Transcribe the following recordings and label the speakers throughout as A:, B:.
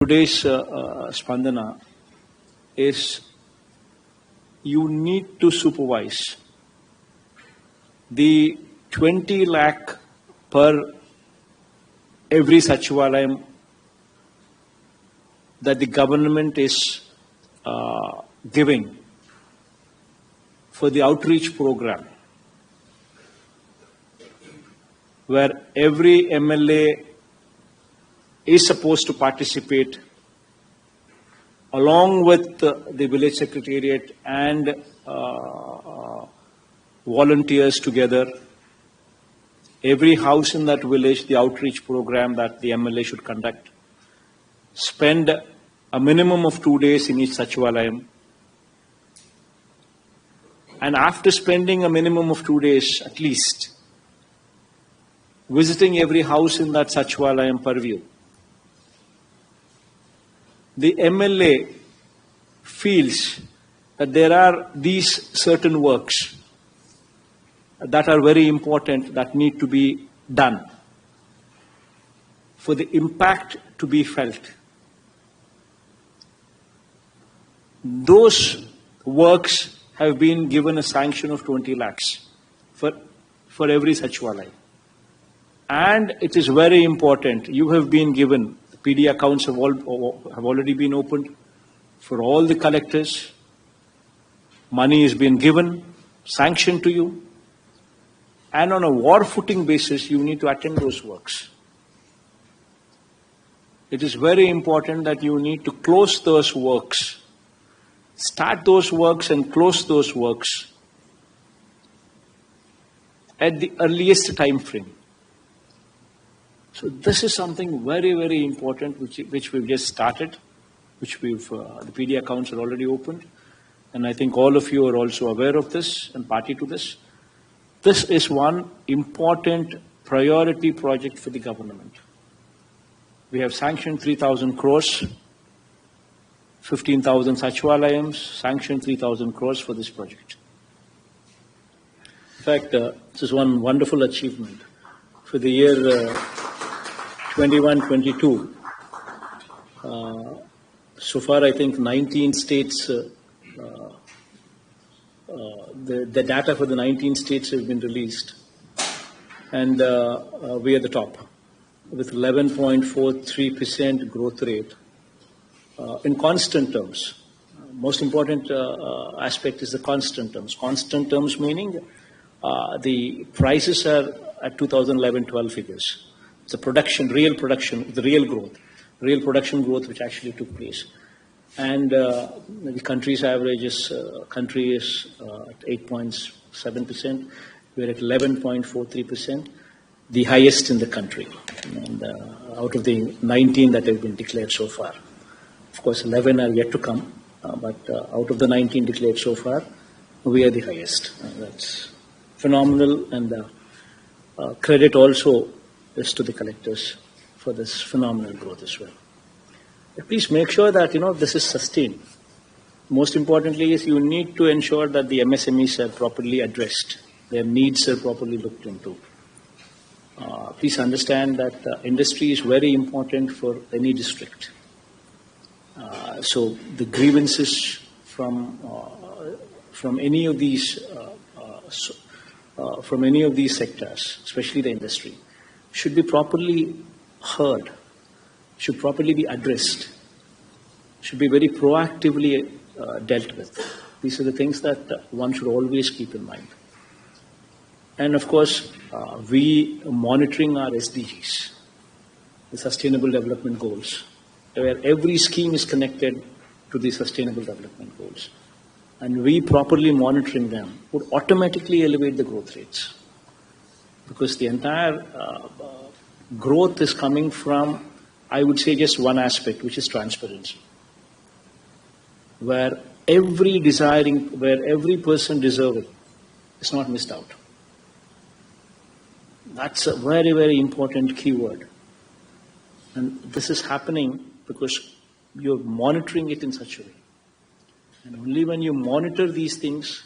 A: Today's Spandana is you need to supervise the 20 lakh per every Sachivalayam that the government is giving for the outreach program, where every MLA is supposed to participate along with the village secretariat and volunteers together. Every house in that village, the outreach program that the MLA should conduct, spend a minimum of 2 days in each Sachivalayam. And after spending a minimum of 2 days, at least, visiting every house in that Sachivalayam purview, the MLA feels that there are these certain works that are very important that need to be done for the impact to be felt. Those works have been given a sanction of 20 lakhs for every Sachivalayam. And it is very important. You have been given, the PD accounts have already been opened for all the collectors. Money has been given, sanctioned to you. And on a war footing basis, you need to attend those works. It is very important that you need to close those works. Start those works and close those works at the earliest time frame. So this is something very, very important which we've just started, which the PD accounts are already opened. And I think all of you are also aware of this and party to this. This is one important priority project for the government. We have sanctioned 3,000 crores, 15,000 Sachivalayams, sanctioned 3,000 crores for this project. In fact, this is one wonderful achievement. For the year 21-22, so far I think 19 states, the data for the 19 states have been released. And we are the top with 11.43% growth rate in constant terms. Most important aspect is the constant terms. Constant terms meaning the prices are at 2011-12 figures. It's a production, real production, the real growth, real production growth which actually took place. And the country's average is, country is at 8.7%. We're at 11.43%, the highest in the country. And out of the 19 that have been declared so far. Of course, 11 are yet to come, but out of the 19 declared so far, we are the highest. That's phenomenal, and credit also is to the collectors for this phenomenal growth as well. But please make sure that, this is sustained. Most importantly is you need to ensure that the MSMEs are properly addressed. Their needs are properly looked into. Please understand that industry is very important for any district. So the grievances from any of these sectors, especially the industry, should be properly heard, should properly be addressed, should be very proactively dealt with. These are the things that one should always keep in mind. And of course, we are monitoring our SDGs, the Sustainable Development Goals, where every scheme is connected to the Sustainable Development Goals. And we properly monitoring them would automatically elevate the growth rates. Because the entire growth is coming from, I would say, just one aspect, which is transparency. Where every person deserving is not missed out. That's a very, very important keyword. And this is happening because you're monitoring it in such a way. And only when you monitor these things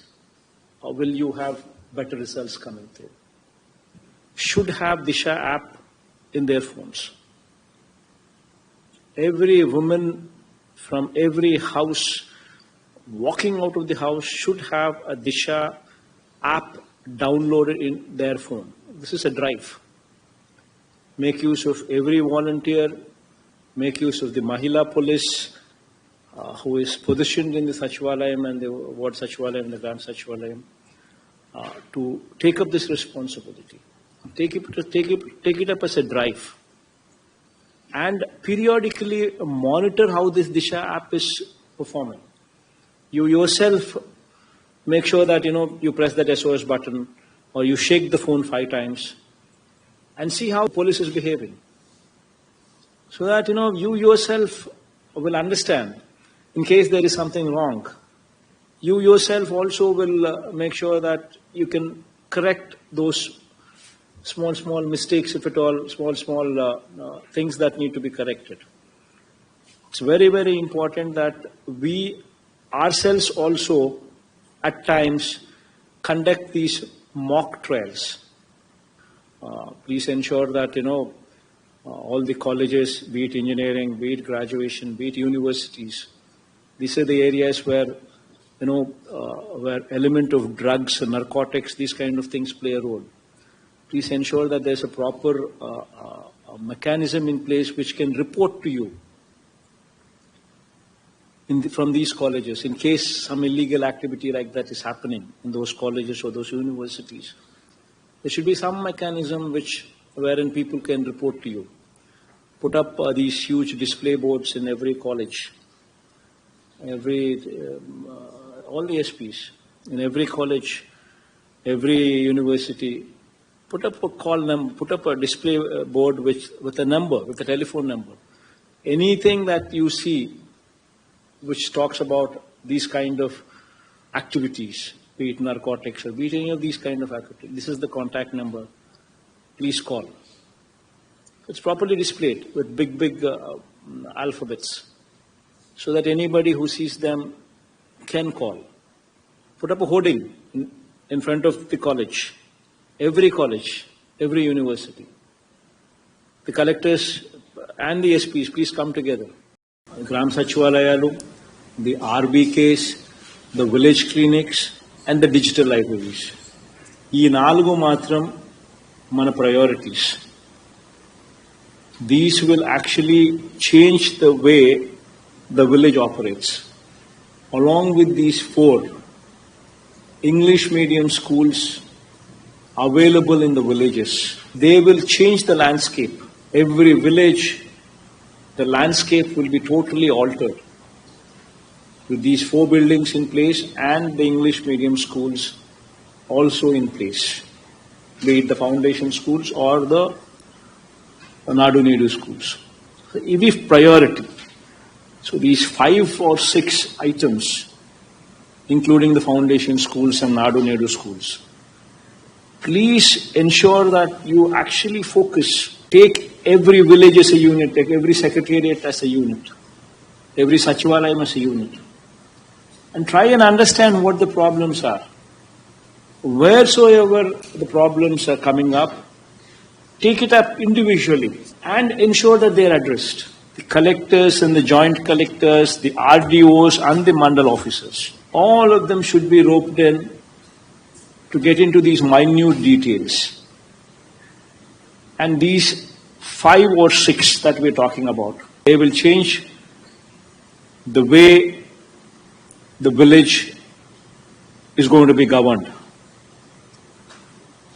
A: will you have better results coming through. Should have Disha app in their phones. every woman from every house walking out of the house should have a Disha app downloaded in their phone. This is a drive. Make use of every volunteer, make use of the Mahila police who is positioned in the Sachivalayam and the Ward Sachivalayam, the Grand Sachivalayam, to take up this responsibility. Take it up as a drive. And periodically monitor how this Disha app is performing. You yourself make sure that you press that SOS button or you shake the phone 5 times and see how police is behaving. So that you yourself will understand in case there is something wrong. You yourself also will make sure that you can correct those small mistakes, if at all, small things that need to be corrected. It's very, very important that we ourselves also at times conduct these mock trials. Please ensure that all the colleges, be it engineering, be it graduation, be it universities, these are the areas where where element of drugs and narcotics, these kind of things play a role. Please ensure that there's a proper mechanism in place which can report to you from these colleges in case some illegal activity like that is happening in those colleges or those universities. There should be some mechanism wherein people can report to you. Put up these huge display boards in every college, all the SPs, in every college, every university. Put up a put up a display board with a number, with a telephone number. Anything that you see which talks about these kind of activities, be it narcotics or be it any of these kind of activities, this is the contact number. Please call. It's properly displayed with big alphabets so that anybody who sees them can call. Put up a hoarding in front of the college, every university. The collectors and the SPs, please come together. Gram Sachivalayalu, the RBKs, the village clinics, and the digital libraries. ఈ 4 మాత్రం మన priorities. These will actually change the way the village operates. Along with these 4 English medium schools available in the villages, they will change the landscape. Every village, the landscape will be totally altered with these 4 buildings in place and the English medium schools also in place, be it the foundation schools or the Nadu Nedu schools. So it is priority. So these 5 or 6 items, including the foundation schools and Nadu Nedu schools, please ensure that you actually focus. Take every village as a unit, take every secretariat as a unit, every Sachivalayam as a unit, and try and understand what the problems are. Wheresoever the problems are coming up, take it up individually and ensure that they are addressed. The collectors and the joint collectors, the RDOs and the mandal officers, all of them should be roped in to get into these minute details. And these 5 or 6 that we're talking about, they will change the way the village is going to be governed,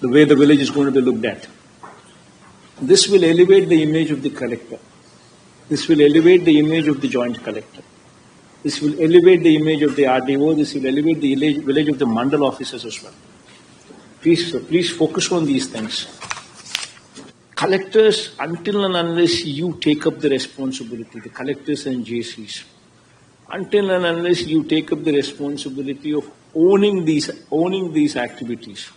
A: the way the village is going to be looked at. This will elevate the image of the collector. This will elevate the image of the joint collector. This will elevate the image of the RDO. This will elevate the village of the mandal officers as well. Please focus on these things. Collectors, until and unless you take up the responsibility, the collectors and JCs, until and unless you take up the responsibility of owning these activities,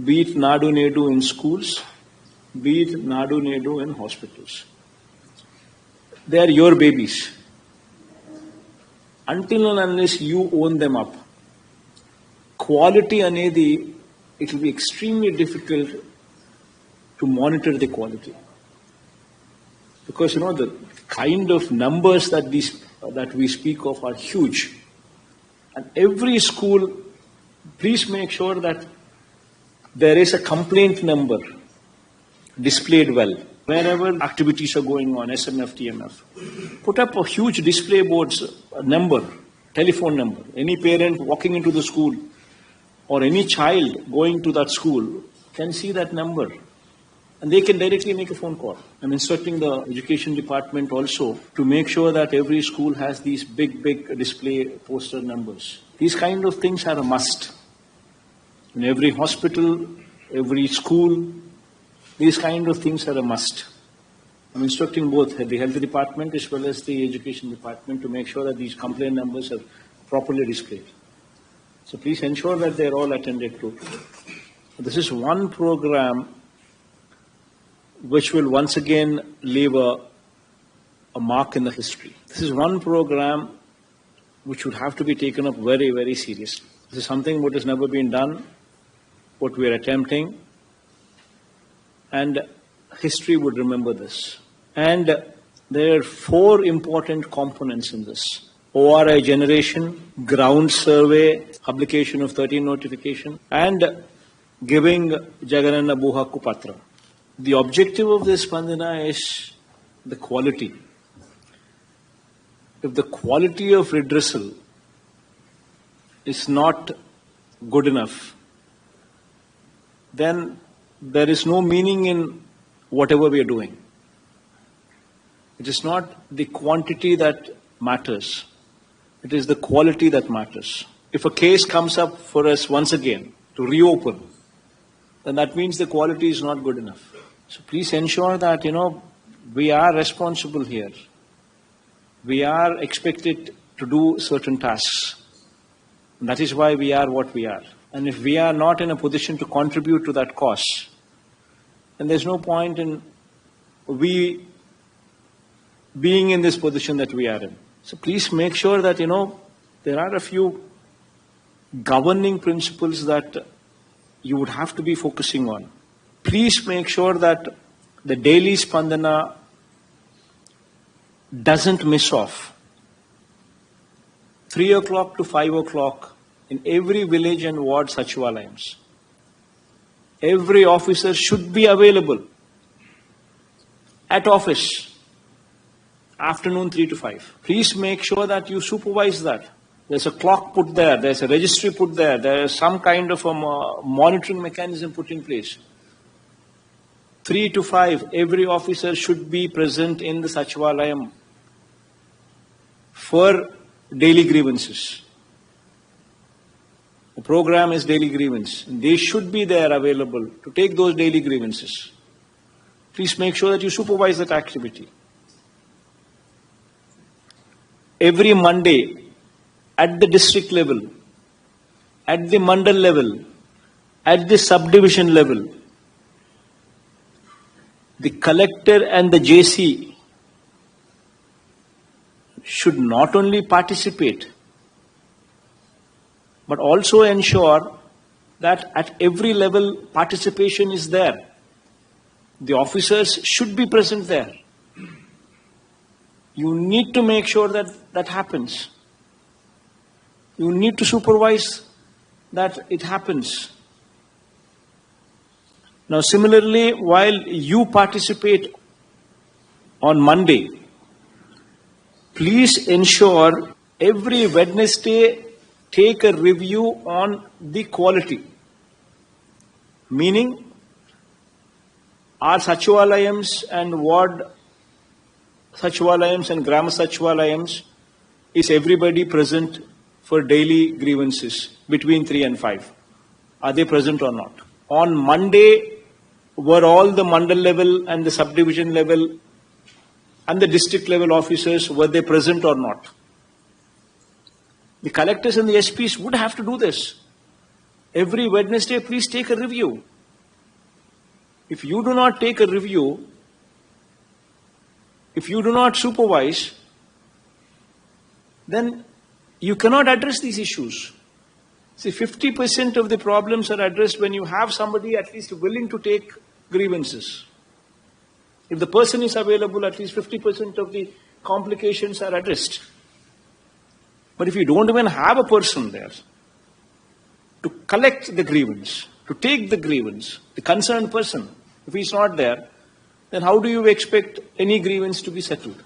A: be it Nadu Nedu in schools, be it Nadu Nedu in hospitals. They are your babies. Until and unless you own them up, quality anedi, it will be extremely difficult to monitor the quality. Because, the kind of numbers that we speak of are huge. And every school, please make sure that there is a complaint number displayed well. Wherever activities are going on, SMF, TMF, put up a huge display boards, a number, telephone number. Any parent walking into the school or any child going to that school can see that number. And they can directly make a phone call. I'm instructing the education department also to make sure that every school has these big display poster numbers. These kind of things are a must. In every hospital, every school, these kind of things are a must. I'm instructing both the health department as well as the education department to make sure that these complaint numbers are properly displayed. So please ensure that they're all attended to. This is one program which will once again leave a mark in the history. This is one program which would have to be taken up very, very seriously. This is something what has never been done, what we are attempting, and history would remember this. And there are 4 important components in this. ORI generation, ground survey, publication of 13 notification, and giving Jagan and Andhra Patra. The objective of this Spandana is the quality. If the quality of redressal is not good enough, then there is no meaning in whatever we are doing. It is not the quantity that matters. It is the quality that matters. If a case comes up for us once again to reopen, then that means the quality is not good enough. So please ensure that, we are responsible here. We are expected to do certain tasks. And that is why we are what we are. And if we are not in a position to contribute to that cause, then there's no point in we being in this position that we are in. So please make sure that, there are a few governing principles that you would have to be focusing on. Please make sure that the daily Spandana doesn't miss off. 3 o'clock to 5 o'clock in every village and ward Sachivalayams. Every officer should be available at office afternoon 3 to 5. Please make sure that you supervise that. There's a clock put there, there's a registry put there, there is some kind of a monitoring mechanism put in place. 3 to 5, every officer should be present in the Sachivalayam for daily grievances. The program is daily grievance. And they should be there available to take those daily grievances. Please make sure that you supervise that activity. Every Monday, at the district level, at the mandal level, at the subdivision level, the collector and the JC should not only participate, but also ensure that at every level participation is there. The officers should be present there. You need to make sure that that happens. You need to supervise that it happens. Now similarly, while you participate on Monday, please ensure every Wednesday take a review on the quality. Meaning, our Sachivalayams and ward Sachivalayams and Grama Sachivalayams, is everybody present for daily grievances between 3 and 5? Are they present or not? On Monday, were all the mandal level and the subdivision level and the district level officers, were they present or not? The collectors and the SPs would have to do this. Every Wednesday, please take a review. If you do not take a review, if you do not supervise, then you cannot address these issues. See, 50% of the problems are addressed when you have somebody at least willing to take grievances. If the person is available, at least 50% of the complications are addressed. But if you don't even have a person there to collect the grievance, to take the grievance, the concerned person, if he's not there, then how do you expect any grievance to be settled?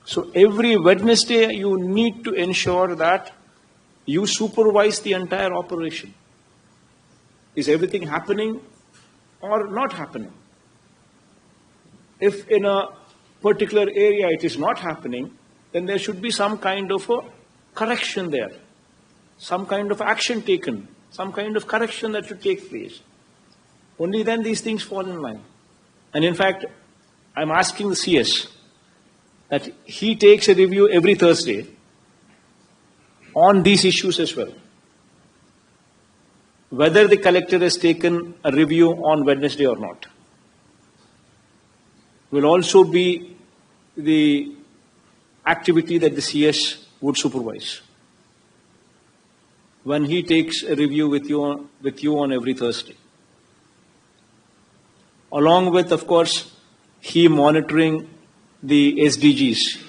A: So every Wednesday, you need to ensure that you supervise the entire operation. Is everything happening or not happening? If in a particular area it is not happening, then there should be some kind of a correction there, some kind of action taken, some kind of correction that should take place. Only then these things fall in line. And in fact, I'm asking the CS that he takes a review every Thursday on these issues as well. Whether the collector has taken a review on Wednesday or not will also be the activity that the CS would supervise when he takes a review with you on every Thursday. Along with, of course, he monitoring the SDGs,